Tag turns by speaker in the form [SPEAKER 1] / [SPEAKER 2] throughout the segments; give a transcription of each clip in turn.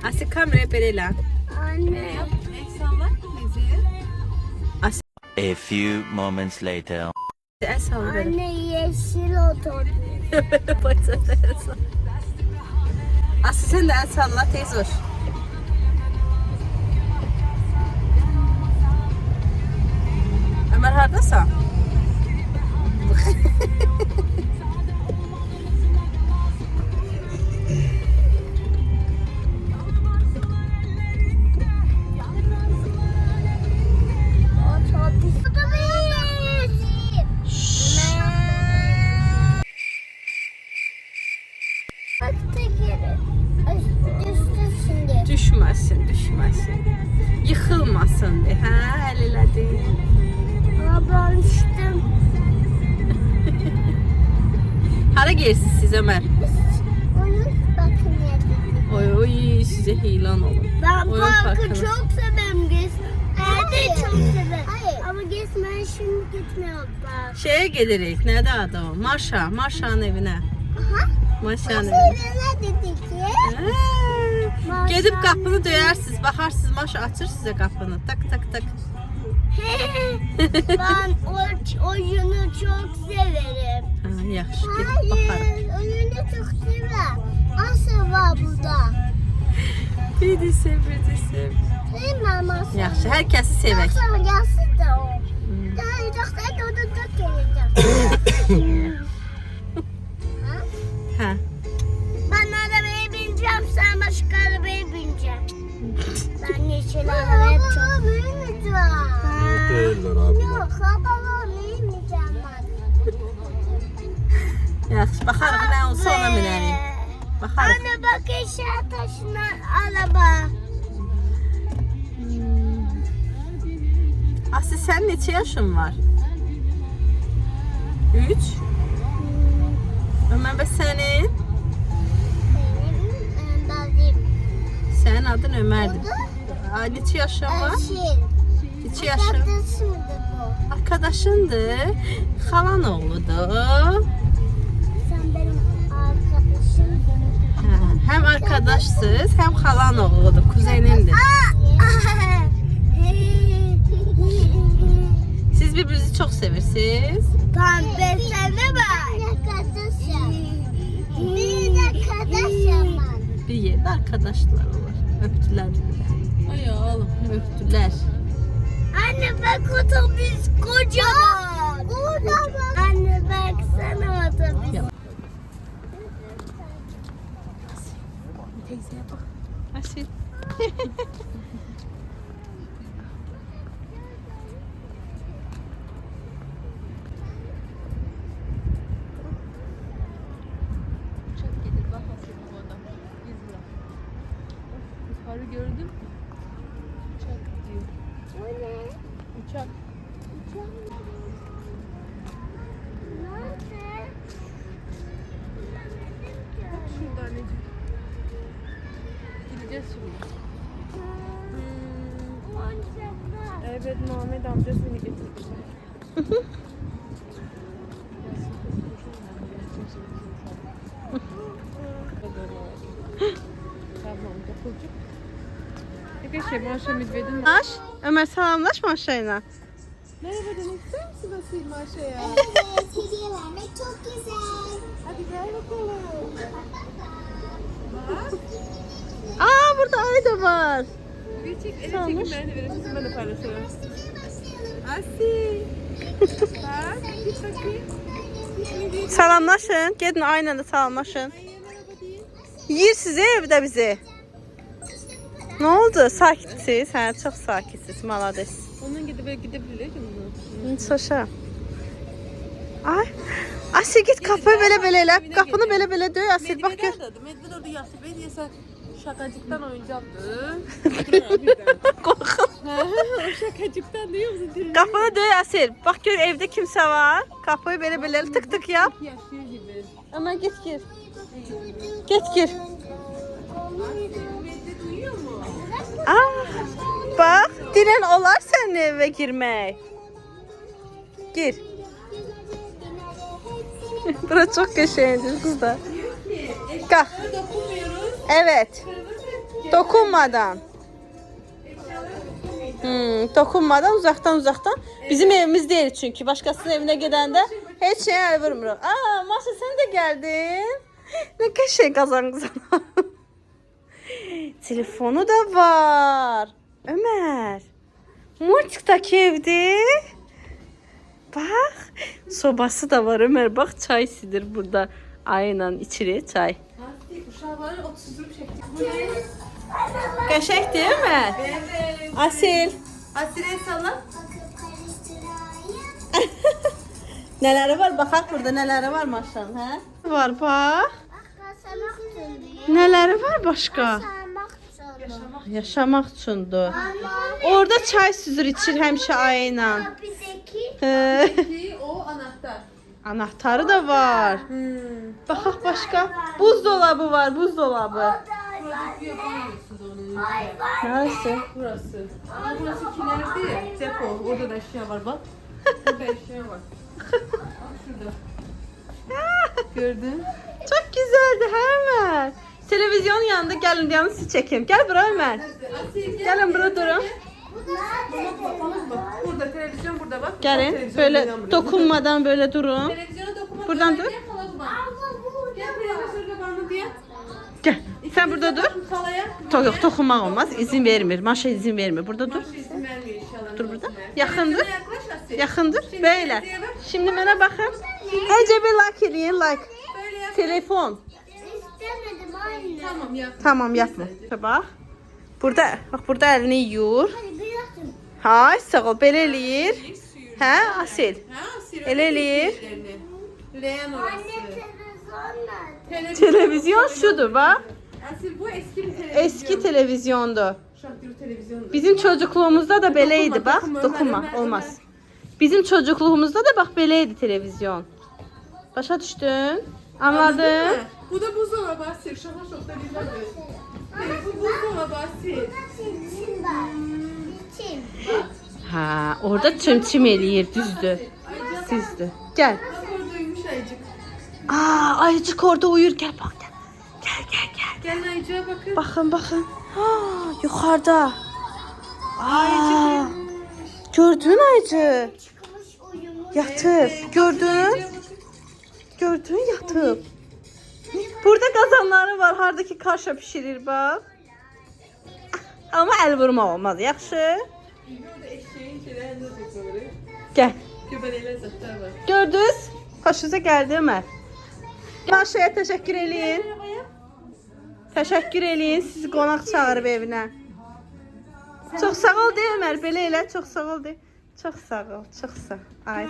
[SPEAKER 1] Asi kameraya belə elə.
[SPEAKER 2] Anne.
[SPEAKER 3] A few moments later.
[SPEAKER 1] El salla belə.
[SPEAKER 2] Anne yeşil otobüs.
[SPEAKER 1] Bacada el salla. Asi sen de el salla tez ol. Ömer hardasan?
[SPEAKER 2] Otobüs. Otobüs. Bak tekeri. Düştü şimdi.
[SPEAKER 1] Düşməsin. Yıxılmasın de. Hə, əl elədin.
[SPEAKER 2] Ben düştüm.
[SPEAKER 1] Hara gelirsiniz siz Ömer?
[SPEAKER 2] Onu bakın yedim.
[SPEAKER 1] Oy size hilan olun.
[SPEAKER 2] Ben
[SPEAKER 1] Oyun
[SPEAKER 2] parkı
[SPEAKER 1] parkına.
[SPEAKER 2] çok severim gezmeyi. Evet çok severim. Hayır. Ama gezmeye şimdi gitmiyorum ben.
[SPEAKER 1] Şeye gelirik. Nədir adı o? Maşa'nın evinə.
[SPEAKER 2] Aha.
[SPEAKER 1] Maşa'nın
[SPEAKER 2] Nasıl
[SPEAKER 1] evinə.
[SPEAKER 2] ne dedi ki?
[SPEAKER 1] Hə. Gedib qapını döyərsiniz, baxarsınız, Maşa açır sizə qapını. Tak tak tak.
[SPEAKER 2] Ben oyunu çok severim.
[SPEAKER 1] Ha, yaxşı, gedib baxarıq.
[SPEAKER 2] Hayır, oyunu çok severim. Asıl var burada.
[SPEAKER 1] Bir sev.
[SPEAKER 2] Değil mi aması?
[SPEAKER 1] Yaxşı, hər kəsi sevək.
[SPEAKER 2] Nasıl gelsin de o. Daha yoksa onu da geleceğim.
[SPEAKER 1] Hə.
[SPEAKER 2] Ben arabaya bineceğim, sen başka arabaya bineceksin. Ben yeşil arabaya çok binmeyeceğim.
[SPEAKER 4] Değiller abi.
[SPEAKER 2] Yok, arabaya binmeyeceğim ben.
[SPEAKER 1] Yaxşı, baxarıq nə olsa ona minərik. Baxarıq.
[SPEAKER 2] Anne bak eşya taşınan araba.
[SPEAKER 1] Asi, sən neçə yaşın var? 3. Ömər, bəs sənin?
[SPEAKER 2] Benim dazim.
[SPEAKER 1] Sənin adın Ömərdir. Ay, neçə yaşın var?
[SPEAKER 2] Eşil.
[SPEAKER 1] Neçə yaşın?
[SPEAKER 2] Arkadaşımdı bu.
[SPEAKER 1] Arkadaşındır. Xalan oğludur.
[SPEAKER 2] Sen benim arkadaşımdın.
[SPEAKER 1] Hə, həm arkadaşsınız, həm xalan oğludur, kuzenindir. Siz birbirinizi çox sevirsiniz.
[SPEAKER 2] Pembe sana bak. Arkadaşım. Bir arkadaşım ben.
[SPEAKER 1] Bir yerdə arkadaşlar olur. Öptülər bir-birini. Ay oğlum, öptülər.
[SPEAKER 2] Anne bak otobüs kocaman. Kocaman. Anne baksana otobüs.
[SPEAKER 1] Yap. Teyzeye bak. Asil. Uçak gelir bak Asil havada. İzle. Yukarı gördün mü? Uçak gidiyor.
[SPEAKER 2] O ne?
[SPEAKER 1] Uçak.
[SPEAKER 2] Nerede?
[SPEAKER 1] Şurada anneciğim. Gideceğiz şimdi.
[SPEAKER 2] Oyuncaklar.
[SPEAKER 1] Evet, Muhammed amca seni getirmişler. Maşa Medved'in Maş, Ömer selamlaş Maşa'yla. Merhaba demek ister misin Asil Maşa'ya?
[SPEAKER 2] Evet, hediye vermek çok güzel.
[SPEAKER 1] Hadi gel bakalım. Aa, burada ay da var. Bir çek, evet çekin, ben de veririm. Ben de paylaşırım. Asil. Bak, git bakayım. Salamlaşın, gedin aynen de salamlaşın. Yiyir sizi evdə bizi. Ne oldu? Sakitsiz. Hə, çox sakitsiz. Malades.
[SPEAKER 5] Ondan gidebilir ki bunu.
[SPEAKER 1] Soşa. Ay. Asil git kapıyı belə elə. Qapını belə döy Asil. Bak gör.
[SPEAKER 5] Medved orada yattı. Ben diyese şakacıktan oyuncaktı.
[SPEAKER 1] Qorxun.
[SPEAKER 5] O şakacıktan duyuyor musun?
[SPEAKER 1] Qapını döy Asil. Bak gör evdə kimsə var. Kapıyı belə tık tık yap.
[SPEAKER 5] Yaşıyor gibi.
[SPEAKER 1] Ama git gir. Gir.
[SPEAKER 5] Medved uyuyor mu?
[SPEAKER 1] Aa, bak diren olar senin eve girmek. Gir. Burası çok köşeydi kızlar. Kalk.
[SPEAKER 5] Dokunmuyoruz.
[SPEAKER 1] Evet. Dokunmadan. Dokunmadan uzaktan. Bizim evimiz değil çünkü. Başkasının evine gidende hiç şey el vurmuyor. Aa, Maşa sen de geldin. Ne kadar şey kazandın sana. Telefonu da var. Ömer. Murtik'taki evde. Bak. Sobası da var Ömer. Bak çay sidir burada. Aynen içili çay.
[SPEAKER 5] Uşaqları 30 rup çekdik.
[SPEAKER 1] Qəşəng değil mi?
[SPEAKER 5] Evet.
[SPEAKER 1] Asil.
[SPEAKER 5] Asil'e salla.
[SPEAKER 1] Neləri var? Baxaq burada neləri var maşallah, hə? Var bax.
[SPEAKER 2] Kasamak tündü.
[SPEAKER 1] Neləri var başqa?
[SPEAKER 2] Kasamak tündü.
[SPEAKER 1] Yaşamaq üçündür. Orada çay süzür içir həmişə ayla.
[SPEAKER 2] Kapıdaki
[SPEAKER 5] Ki o anahtar.
[SPEAKER 1] Anahtarı da var. Baxaq başqa. Buzdolabı var, buzdolabı.
[SPEAKER 5] Burası yapamıyorsunuz onu.
[SPEAKER 1] Neresi?
[SPEAKER 5] Burası. Ama burası kiler değil. Depo. Orada da eşya var bak. Burada eşya var. Bak şurada. Gördün?
[SPEAKER 1] Çok güzeldi Ömer. Televizyonun yanında gəlin yanı sizi çəkim. Gəl bura Ömer.
[SPEAKER 5] Asil gel.
[SPEAKER 1] Gəlin bura durun.
[SPEAKER 5] Bak burada televizyon burada bak.
[SPEAKER 1] Gəlin
[SPEAKER 5] Televizyon
[SPEAKER 1] böyle
[SPEAKER 5] buradan buraya.
[SPEAKER 1] dokunmadan böyle durun.
[SPEAKER 5] Televizyona dokunma.
[SPEAKER 1] Buradan dur.
[SPEAKER 5] Gel halacığım. Gel televizyonda bana diye.
[SPEAKER 1] Gəl. Sen burada dur.
[SPEAKER 5] Halaya.
[SPEAKER 1] Yok dokunmak olmaz. İzin vermir. Maşa izin vermir. Burada dur.
[SPEAKER 5] Maşa izin vermiyor inşallah.
[SPEAKER 1] Dur burada.
[SPEAKER 5] Televizyona
[SPEAKER 1] Yakındır.
[SPEAKER 5] yaklaş Asil.
[SPEAKER 1] Yakındır.
[SPEAKER 5] Şimdi
[SPEAKER 1] Böyle.
[SPEAKER 5] televizyona bak.
[SPEAKER 1] Şimdi bana bakın. Ece bir like eləyin like.
[SPEAKER 5] Böyle yap.
[SPEAKER 1] Telefon.
[SPEAKER 2] istemedim anne.
[SPEAKER 5] Tamam yap.
[SPEAKER 1] Tamam yapma. Bak. Burada bak burada elini yuyur.
[SPEAKER 2] Hadi bir yaptım.
[SPEAKER 1] Hay sağ ol. Belə eləyir. Hə Asil.
[SPEAKER 5] Ha, Asil.
[SPEAKER 1] El eləyir.
[SPEAKER 5] Leğen orası.
[SPEAKER 2] Anne televizyonla.
[SPEAKER 1] Televizyon şudur bak.
[SPEAKER 5] Asil bu eski bir televizyon.
[SPEAKER 1] Eski televizyondu.
[SPEAKER 5] Şarkılı televizyondu.
[SPEAKER 1] Bizim çocukluğumuzda da beleydi bak.
[SPEAKER 5] dokunma,
[SPEAKER 1] Dokunma.
[SPEAKER 5] Ömer,
[SPEAKER 1] Olmaz. Bizim çocukluğumuzda da bak beleydi televizyon. Başa düştün? Anladın?
[SPEAKER 5] mı? Bu da buzdolabı Asil. Şaka çok da güzel. Bu buzdolabı Asil.
[SPEAKER 2] Çim var. Çim.
[SPEAKER 1] Ha, orada çim eləyir, düzdür. Düzdür. Gəl.
[SPEAKER 5] Bak orada uyumuş ayıcık.
[SPEAKER 1] Aa, ayıcık orada uyur. Gel bak gel. Gel.
[SPEAKER 5] Gelin ayıcığa bakın.
[SPEAKER 1] Bakın. Ha, yukarıda. Aa, gördün ayıcık.
[SPEAKER 2] Çıkmış uyumuş.
[SPEAKER 1] Yatıp. Gördün? Gördün yatıp. Burada kazanları var. Hardaki kaşa pişirir bak. Ama el vurma olmaz. Yaxşı.
[SPEAKER 5] Burada eşeğin şeylerinde çekiyorlar.
[SPEAKER 1] Gel.
[SPEAKER 5] Göbeleyle zatlar var.
[SPEAKER 1] Gördünüz? Hoşunuza geldi Ömer. Maşaya teşekkür eləyin. Teşekkür eləyin. Sizi qonaq çağırıb evinə. Çox sağ ol de Ömer. Belə elə. Çox sağ ol de. Çox sağ ol. Çox sağ. Ay.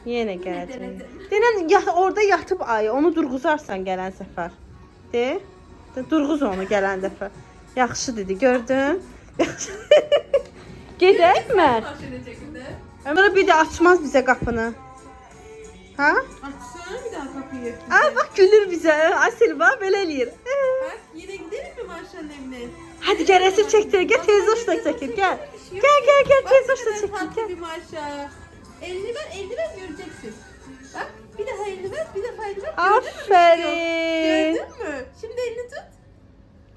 [SPEAKER 1] Yenə gələcəm. Denən orada yatıb ay. Onu durğuzarsan gələn səfər. De. Durğuz onu gələn dəfə. Yaxşı dedi. Gördün? Yaxşı. Gedək Ömer.
[SPEAKER 5] Bahçede
[SPEAKER 1] Ömer bir də açmaz bizə qapını. Ha?
[SPEAKER 5] Açsana bir daha kapıyı.
[SPEAKER 1] Aa bak gülür bize. Asil bak böyle eləyir.
[SPEAKER 5] Bak yine gidelim mi Maşa'nın evine?
[SPEAKER 1] Hadi gel resim çektir. Gel teyze hoşuna çekil. Gel. Gel teyze hoşuna çekil.
[SPEAKER 5] Tatlı bir
[SPEAKER 1] Gel.
[SPEAKER 5] Maşa. Elini ver göreceksin. Bak bir daha elini ver, bir defa elini ver.
[SPEAKER 1] Aferin.
[SPEAKER 5] Gördün mü? Şimdi elini tut.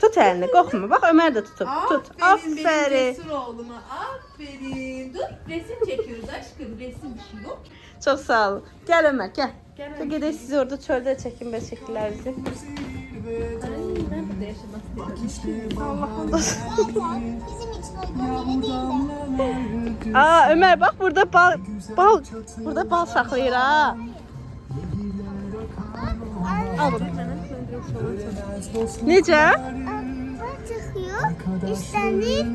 [SPEAKER 1] Tut elini korkma. Bak Ömer de tutup. Tut.
[SPEAKER 5] Benim
[SPEAKER 1] Aferin.
[SPEAKER 5] cesur oğluma. Aferin. Dur resim çekiyoruz aşkım. Resim bir şey yok.
[SPEAKER 1] Çok sağ ol. Gel Ömer gel.
[SPEAKER 5] Gel
[SPEAKER 1] Gel gidelim sizi orada çölde çekin be şekiller bizi.
[SPEAKER 5] Ben burada yaşamak istiyorum.
[SPEAKER 2] Bizim için uygun.
[SPEAKER 1] Aa Ömer bak burada bal burada bal saxlayır ha. Al bunu. Necə?
[SPEAKER 2] Bak çıkıyor. İstenir.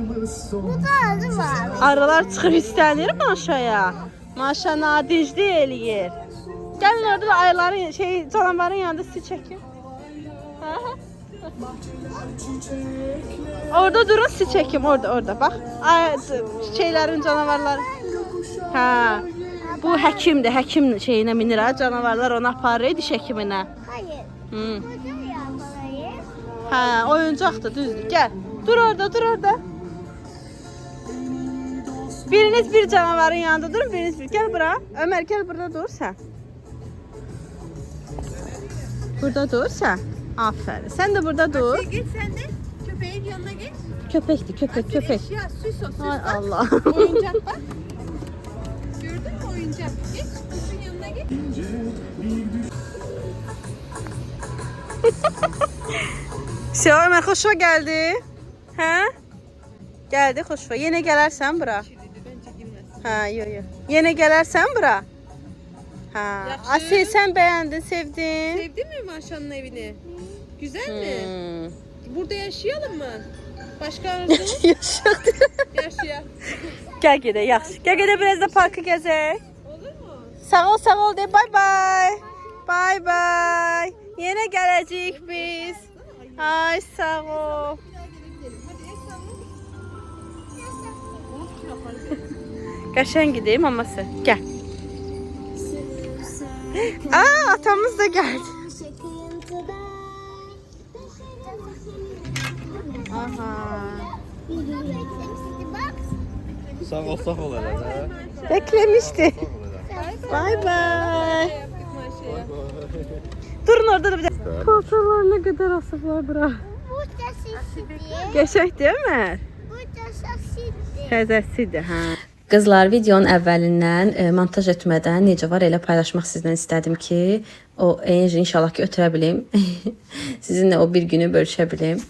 [SPEAKER 2] Bu da adı var.
[SPEAKER 1] Arılar çıxıb istənir Maşaya. Maşa nadicli eləyir. Gəlin orada da ayıların canavarın yanında sizi çəkin. Hə? Orada durun sizi çəkim orada bak. Şeylərin canavarları. Ha. Bu həkimdir. Həkim şeyinə minir ha. Canavarlar onu aparır diş həkiminə.
[SPEAKER 2] Hayır.
[SPEAKER 1] Hı.
[SPEAKER 2] Burada yapmalıyım.
[SPEAKER 1] Ha, oyuncaqdır, düzdür. Gəl. Dur orada. Biriniz bir canavarın yanında durun, biriniz bir. Gəl bura. Ömer gəl burada dur sen. Burada dur sen. Aferin. Sen de burada dur.
[SPEAKER 5] Git sen de. Köpek Köpeğin yanına geç.
[SPEAKER 1] Köpekti, köpek, köpek.
[SPEAKER 5] Eşya, süs o, süs.
[SPEAKER 1] Hay
[SPEAKER 5] bak.
[SPEAKER 1] Allah.
[SPEAKER 5] Oyuncak bak. Gördün mü oyuncak? Geç, kuşun yanına geç.
[SPEAKER 1] Şey, Ömer xoşuna gəldi. Hə? Gəldi xoşuna. Yenə gələrsən bura.
[SPEAKER 5] Bence girmez.
[SPEAKER 1] Hə, yo. Yenə gələrsən bura. Hə.
[SPEAKER 5] Yaxşı.
[SPEAKER 1] Asiye sen beğendin, sevdin.
[SPEAKER 5] Sevdin mi Maşa'nın evini? Güzel mi?
[SPEAKER 1] Hmm.
[SPEAKER 5] Burada yaşayalım mı? Başka arzun?
[SPEAKER 1] Yaşadı.
[SPEAKER 5] Yaşayalım.
[SPEAKER 1] Gel gedək, yaxşı. Gel gedək biraz da parkı gəzək.
[SPEAKER 5] Olur mu?
[SPEAKER 1] Sağ ol de. Bye bye. Bye bye. Yenə gələcəyik biz. Ay sağ ol.
[SPEAKER 5] Hadi el salla.
[SPEAKER 1] Qəşəng gedək maması. Gəl. Aa, atamız da geldi. Aha.
[SPEAKER 4] Sağ ol hele.
[SPEAKER 1] Beklemişti. Bye bye.
[SPEAKER 5] Yaptık Maşa'ya.
[SPEAKER 1] Durun orada da bir de. Paltarlar ne kadar asıklar bura.
[SPEAKER 2] Bu da sisidi.
[SPEAKER 1] Geçək değil mi?
[SPEAKER 2] Bu da sisidi.
[SPEAKER 1] Təzəsidir, hə. Qızlar, videonun əvvəlindən montaj etmədən necə var elə paylaşmaq sizdən istədim ki, o enerji inşallah ki ötürə bilim. Sizinlə o bir günü bölüşə bilim.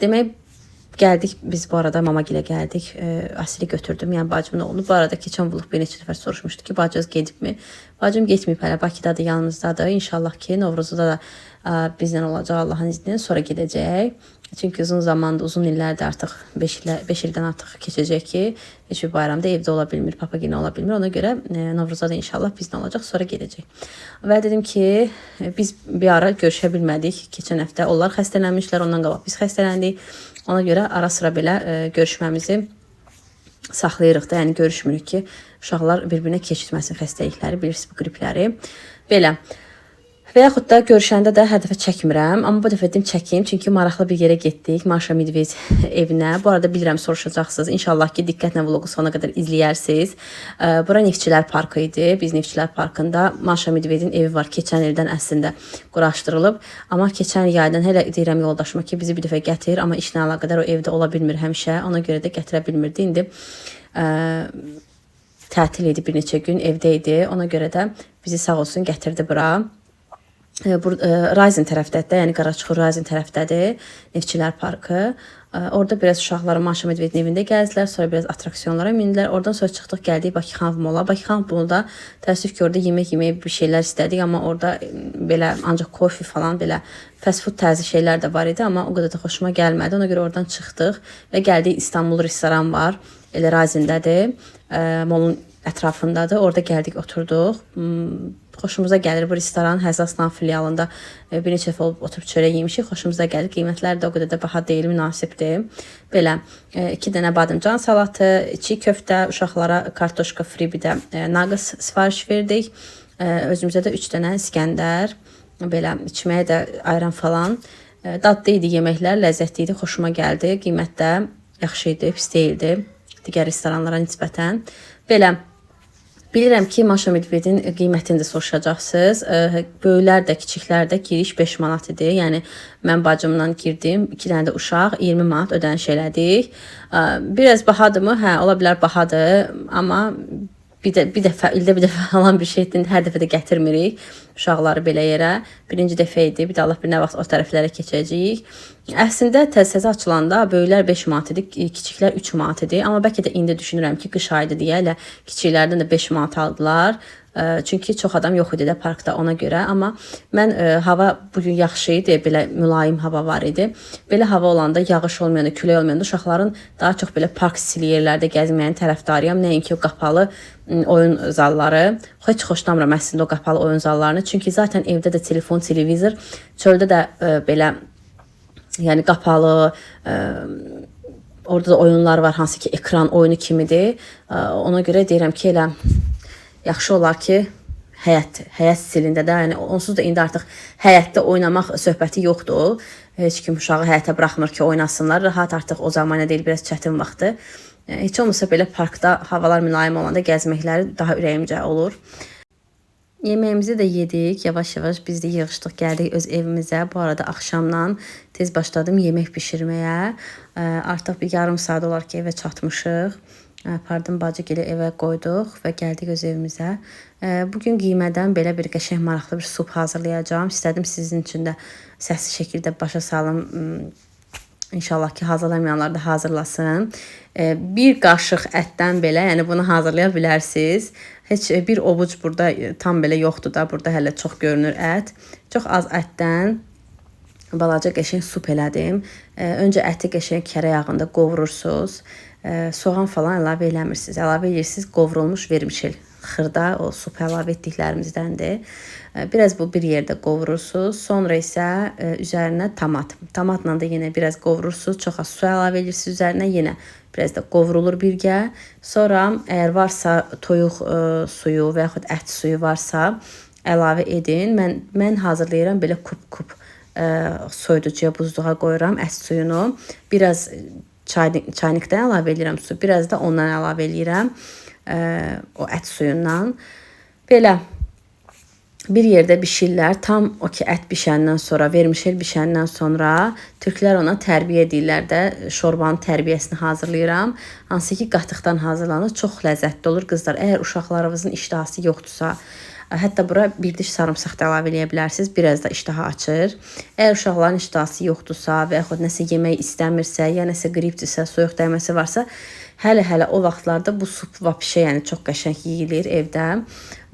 [SPEAKER 1] Demək gəldik biz bu arada Mamagilə gəldik. Asili götürdüm, yəni bacımın oğlunu. Bu arada keçən vlog bir neçə dəfə soruşmuşdu ki, bacınız gedibmi? Bacım getməyib hələ, Bakıdadır, yanımızdadır. İnşallah ki Novruzda da bizlə olacaq Allahın izni, sonra gedəcək. Çünki uzun zamanda, uzun illərdir artıq 5 ildən artıq keçəcək ki, heç bir bayramda evdə ola bilmir, papaginə ola bilmir. Ona görə Novruzda da inşallah bizlə olacaq, sonra gedəcək. Və dedim ki, biz bir ara görüşə bilmədik. Keçən həftə onlar xəstələnmişlər, ondan qabaq biz xəstələndik. Ona görə ara sıra belə görüşməmizi saxlayırıq da, yəni görüşmürük ki, uşaqlar bir-birinə keçirməsin xəstəlikləri, bilirsiniz bu qripləri. Belə. Və yaxud da görüşəndə də hər dəfə çəkmirəm. Amma bu dəfə dedim çəkeyim. Çünki maraqlı bir yerə getdik. Maşa Medved evinə. Bu arada bilirəm soruşacaqsınız. İnşallah ki diqqətlə vlogu sona qədər izləyərsiniz. Bura Neftçilər Parkı idi. Biz Neftçilər Parkında Maşa Medvedin evi var. Keçən ildən əslində quraşdırılıb. Amma keçən yaydan hələ deyirəm yoldaşıma ki bizi bir dəfə gətir. Amma işlə əlaqədar o evdə ola bilmir həmişə. Ona görə də gətirə bilmirdi. İndi tətil idi, bir neçə gün evdə idi. Ona görə də bizi sağ olsun gətirdi bura. Rising tərəfdədir, yəni Qaraçuxur Rising tərəfdədir, Neftçilər Parkı. Orada biraz uşaqları Maşa Medvedin evində gəzdilər, sonra biraz atraksiyonlara mindilər. Oradan sonra çıxdıq, gəldik Bakıxanov Mola. Bakıxanov Molda təəssüf ki, orada yemək bir şeylər istədik, amma orada belə ancaq kofe falan belə fast food tərzi şeylər də var idi, amma o qədər də xoşuma gəlmədi. Ona görə oradan çıxdıq və gəldik İstanbul restoran var, elə Risingdədir, molun ətrafındadır. Orada gəldik, oturduq. Xoşumuza gəlir bu restoran. Həzaslan filialında bir neçə dəfə olub oturub çörək yemişik. Xoşumuza gəlir. Qiymətləri də o qədər də baha deyil, münasibdir. Belə 2 dənə badımcan salatı, çiğ köftə, uşaqlara kartoşka fri, bir də nagıs sifariş verdik. Özümüzə də 3 dənə İskəndər, belə içməyə də ayran falan. Dadlı idi yeməklər, ləzzətli idi, xoşuma gəldi. Qiymət də yaxşı idi, pis deyildi digər restoranlara nisbətən. Belə bilirəm ki, Maşa Medvedin qiymətini də soruşacaqsınız. Böyüklər də, kiçiklər də giriş 5 manat idi. Yəni mən bacımla girdim, 2 dənə də uşaq 20 manat ödəniş elədik. Biraz bahadırmı? Hə, ola bilər bahadır, amma ildə bir dəfə alan bir şeydir. Hər dəfə də gətirmirik uşaqları belə yerə. Birinci dəfə idi. Bir də Allah bir nə vaxt o tərəflərə keçəcəyik. Əslində təzə açılanda böyüklər 5 manat idi, kiçiklər 3 manat idi. Amma bəlkə də indi düşünürəm ki, qış ayıdır deyə elə kiçiklərdən də 5 manat aldılar. Çünki çox adam yox idi də parkda, ona görə. Amma mən hava bugün yaxşı idi, belə mülayim hava var idi. Belə hava olanda, yağış olmayanda, külək olmayanda uşaqların daha çox belə park stili yerlərdə gəzməyin tərəfdarıyam. Nəinki o qapalı oyun zalları. Heç xoşlamıram əslində o qapalı oyun zallarını. Çünki zaten evdə də telefon, televizor, çöldə də belə yəni qapalı, orada da oyunlar var, hansı ki ekran oyunu kimidir. Ona görə deyirəm ki, elə yaxşı olar ki, həyat stilində də, yəni onsuz da indi artıq həyətdə oynamaq söhbəti yoxdur. Heç kim uşağı həyətə buraxmır ki, oynasınlar. Rahat artıq o zamana deyil, biraz çətin vaxtı. Heç olmasa belə parkda havalar mülayim olanda gəzməkləri daha ürəyimcə olur.
[SPEAKER 6] Yeməyimizi də yedik. Yavaş-yavaş biz də yığışdıq, gəldik öz evimizə. Bu arada axşamdan tez başladım yemək bişirməyə. Artıq bir yarım saat olar ki, evə çatmışıq. Pardon, bacı gələ evə qoyduq və gəldik öz evimizə. Bugün qiymədən belə bir qəşəng maraqlı bir sup hazırlayacağam. İstədim sizin üçün də səsli şəkildə başa salım. İnşallah ki, hazırlamayanlar da hazırlasın. Bir qaşıq ətdən belə, yəni bunu hazırlaya bilərsiniz. Heç bir ovuc burada tam belə yoxdur da, burada hələ çox görünür ət. Çox az ətdən balaca qəşəng sup elədim. Öncə əti qəşəng kərə yağında qovurursunuz. Soğan falan əlavə eləmirsiniz. Əlavə edirsiniz qovrulmuş vermişil. Xırda o sup əlavə etdiklərimizdəndir. Biraz bu bir yerdə qovurursunuz. Sonra isə üzərinə tomat. Tomatla da yenə biraz qovurursunuz. Çox az su əlavə edirsiniz üzərinə. Yenə biraz da qovrulur birgə. Sonra əgər varsa toyuq suyu və yaxud ət suyu varsa əlavə edin. Mən hazırlayıram belə kup-kup soyuducuya, buzluğa qoyuram ət suyunu. Biraz çaynikdən əlavə edirəm su. Biraz da ondan əlavə edirəm o ət suyundan. Belə bir yerdə bişirlər. Tam o ki ət bişəndən sonra, vermişel bişəndən sonra türklər ona tərbiyə edirlər də. Şorbanın tərbiyəsini hazırlayıram. Hansı ki qatıqdan hazırlanır. Çox ləzzətli olur qızlar. Əgər uşaqlarınızın iştahası yoxdursa, hətta bura bir diş sarımsaq da əlavə edə bilərsiniz. Biraz da iştahı açır. Əgər uşaqların iştahası yoxdursa və yaxud nəsə yemək istəmirsə, ya nəsə qripdirsə, soyuq dəyməsi varsa, hələ o vaxtlarda bu sup vapişə, yəni çox qəşəng yeyilir evdə.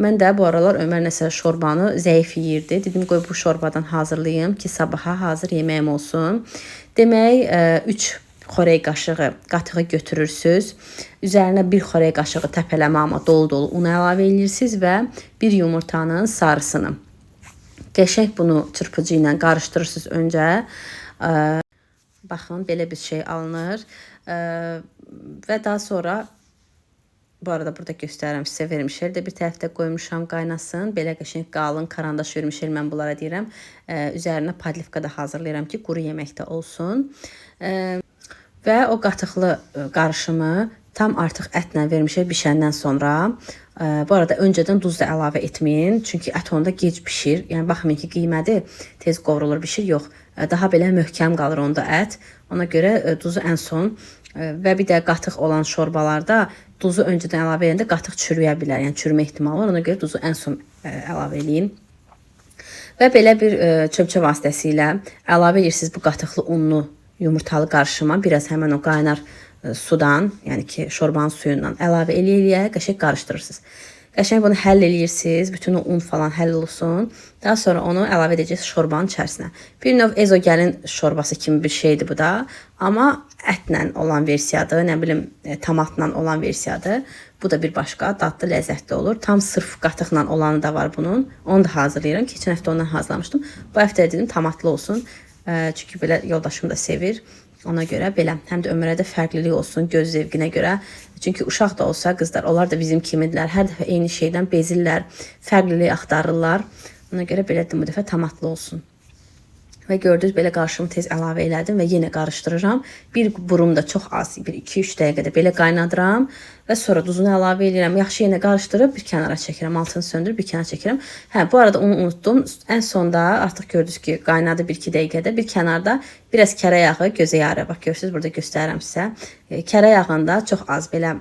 [SPEAKER 6] Mən də bu aralar Ömər nəsə şorbanı zəif yeyirdi. Dedim qoy bu şorbadan hazırlayım ki, sabaha hazır yeməyim olsun. Demək 3 xörək qaşığı qatığı götürürsüz. Üzərinə 1 xörək qaşığı təpələmə, amma dolu-dolu un əlavə edirsiniz və 1 yumurtanın sarısını. Qəşəng bunu çırpıcı ilə qarışdırırsınız öncə. Baxın, belə bir şey alınır. Və daha sonra, bu arada burada göstərirəm sizə, vermişel də bir tərəfdə qoymuşam qaynasın. Belə qəşəng qalın karandaş vermişel mən bunlara deyirəm. Üzərinə padlivka da hazırlayıram ki, quru yeməkdə olsun. Və o qatıqlı qarışımı tam artıq ətlə vermişel bişəndən sonra, bu arada öncədən duz da əlavə etməyin. Çünki ət onda gec pişir. Yəni baxmayın ki, qiymədi tez qovrulur, pişir. Yox, daha belə möhkəm qalır onda ət. Ona görə duzu ən son və bir də qatıq olan şorbalarda duzu öncədən əlavə edəndə qatıq çürüyə bilər. Yəni çürümə ehtimalı var. Ona görə duzu ən son əlavə edin. Və belə bir çöpçə vasitəsilə əlavə edirsiniz bu qatıqlı unlu yumurtalı qarışıma. Biraz həmən o qaynar sudan, yəni ki, şorbanın suyundan əlavə eləyə qəşəng qarışdırırsınız. Qəşəng bunu həll eləyirsiniz. Bütün o un falan həll olsun. Daha sonra onu əlavə edəcəksiniz şorbanın içərisinə. Bir növ ezogelin şorbası kimi bir şeydir bu da. Amma ətlə olan versiyadır, nə bilim tomatla olan versiyadır. Bu da bir başqa dadlı, ləzzətli olur. Tam sırf qatıqla olanı da var bunun. Onu da hazırlayıram. Keçən həftə ondan hazırlamışdım. Bu həftə dedim tomatlı olsun. Çünki belə yoldaşım da sevir. Ona görə belə, həm də Ömərə də fərqlilik olsun göz zevqinə görə. Çünki uşaq da olsa qızlar, onlar da bizim kimidirlər. Hər dəfə eyni şeydən bezirlər, fərqlilik axtarırlar. Ona görə belə bu dəfə tomatlı olsun. Və gördünüz, belə qarışımı tez əlavə elədim və yenə qarışdırıram. Bir burum da çox az, bir 2-3 dəqiqədə belə qaynadıram və sonra duzunu əlavə edirəm. Yaxşı yenə qarışdırıb bir kənara çəkirəm, altını söndürüb bir kənara çəkirəm. Bu arada onu unutdum. Ən sonda artıq gördünüz ki, qaynadı 1-2 dəqiqədə bir kənarda biraz kərə yağı gözə yarı. Bax görürsünüz, burada göstərirəm sizə. Kərə yağında çox az belə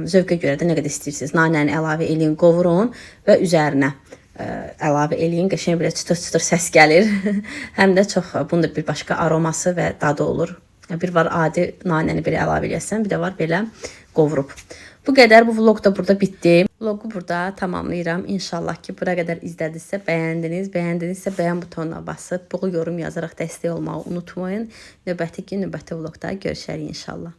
[SPEAKER 6] zövqə görə də nə qədər istəyirsiniz. Nanəni əlavə eləyin, qovurun və üzərinə əlavə eləyin. Qəşəng belə çıtır-çıtır səs gəlir. Həm də çox, bunun da bir başqa aroması və dadı olur. Bir var adi nanəni belə əlavə eləyəsən, bir də var belə qovurub. Bu qədər, bu vlog da burada bitdi. Vlogu burada tamamlayıram. İnşallah ki, bura qədər izlədinizsə, bəyəndinizsə bəyən butonuna basıb, bu yorum yazaraq dəstək olmağı unutmayın. Növbəti gün, növbəti vlogda görüşərik inşallah.